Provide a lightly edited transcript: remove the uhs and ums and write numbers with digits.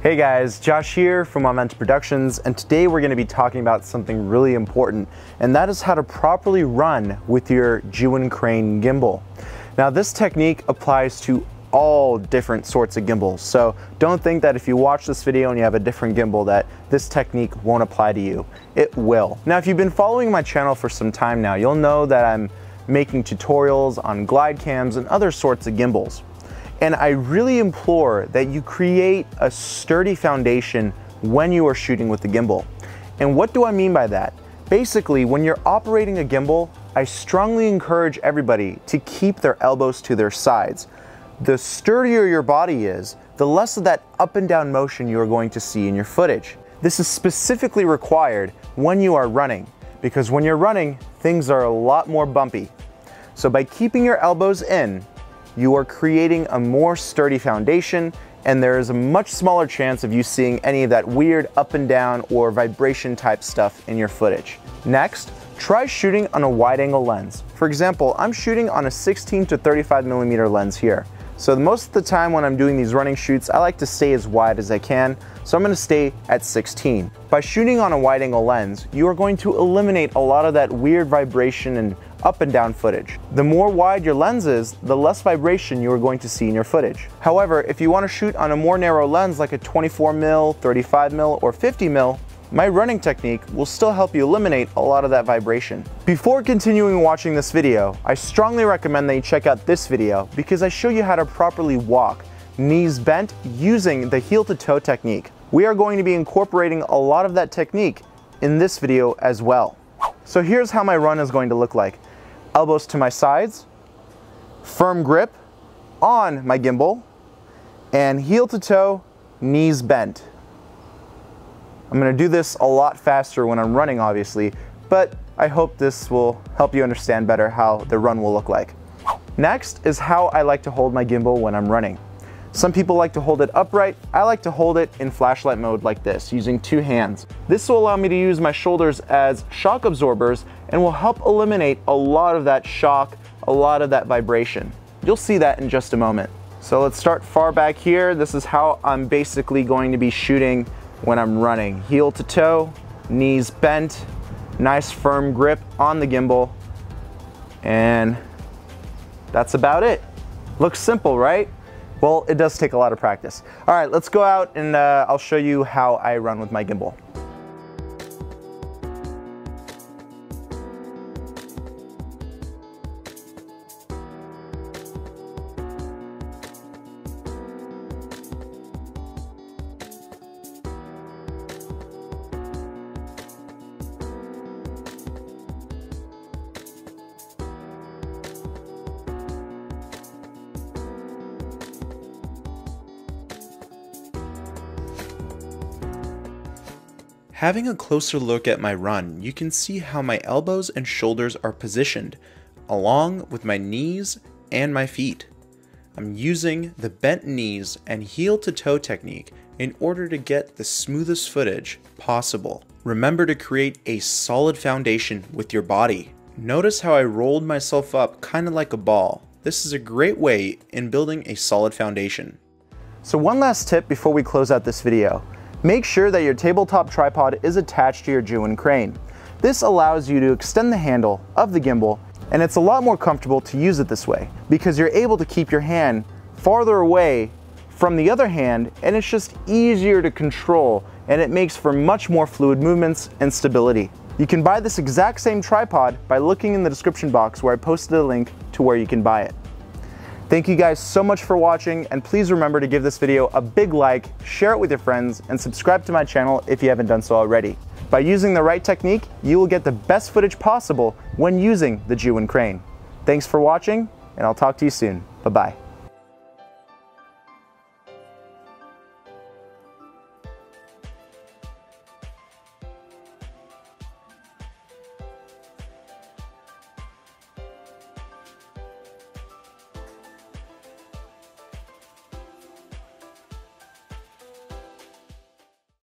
Hey guys, Josh here from Untitled Productions, and today we're going to be talking about something really important, and that is how to properly run with your Zhiyun Crane gimbal. Now this technique applies to all different sorts of gimbals, so don't think that if you watch this video and you have a different gimbal that this technique won't apply to you. It will. Now if you've been following my channel for some time now, you'll know that I'm making tutorials on glide cams and other sorts of gimbals. And I really implore that you create a sturdy foundation when you are shooting with the gimbal. And what do I mean by that? Basically, when you're operating a gimbal, I strongly encourage everybody to keep their elbows to their sides. The sturdier your body is, the less of that up and down motion you are going to see in your footage. This is specifically required when you are running, because when you're running, things are a lot more bumpy. So by keeping your elbows in, you are creating a more sturdy foundation, and there is a much smaller chance of you seeing any of that weird up and down or vibration type stuff in your footage. Next, try shooting on a wide angle lens. For example, I'm shooting on a 16 to 35mm lens here. So most of the time when I'm doing these running shoots, I like to stay as wide as I can, so I'm going to stay at 16. By shooting on a wide angle lens, you are going to eliminate a lot of that weird vibration and up and down footage. The more wide your lens is, the less vibration you are going to see in your footage. However, if you want to shoot on a more narrow lens like a 24mm, 35mm, or 50mm, my running technique will still help you eliminate a lot of that vibration. Before continuing watching this video, I strongly recommend that you check out this video because I show you how to properly walk, knees bent, using the heel to toe technique. We are going to be incorporating a lot of that technique in this video as well. So here's how my run is going to look like. Elbows to my sides, firm grip on my gimbal, and heel to toe, knees bent. I'm going to do this a lot faster when I'm running, obviously, but I hope this will help you understand better how the run will look like. Next is how I like to hold my gimbal when I'm running. Some people like to hold it upright. I like to hold it in flashlight mode like this, using two hands. This will allow me to use my shoulders as shock absorbers and will help eliminate a lot of that shock, a lot of that vibration. You'll see that in just a moment. So let's start far back here. This is how I'm basically going to be shooting when I'm running. Heel to toe, knees bent, nice firm grip on the gimbal, and that's about it. Looks simple, right? Well, it does take a lot of practice. All right, let's go out and I'll show you how I run with my gimbal. Having a closer look at my run, you can see how my elbows and shoulders are positioned, along with my knees and my feet. I'm using the bent knees and heel to toe technique in order to get the smoothest footage possible. Remember to create a solid foundation with your body. Notice how I rolled myself up kind of like a ball. This is a great way in building a solid foundation. So one last tip before we close out this video. Make sure that your tabletop tripod is attached to your Zhiyun Crane. This allows you to extend the handle of the gimbal, and it's a lot more comfortable to use it this way because you're able to keep your hand farther away from the other hand, and it's just easier to control, and it makes for much more fluid movements and stability. You can buy this exact same tripod by looking in the description box where I posted a link to where you can buy it. Thank you guys so much for watching, and please remember to give this video a big like, share it with your friends, and subscribe to my channel if you haven't done so already. By using the right technique, you will get the best footage possible when using the Zhiyun Crane. Thanks for watching, and I'll talk to you soon. Bye-bye.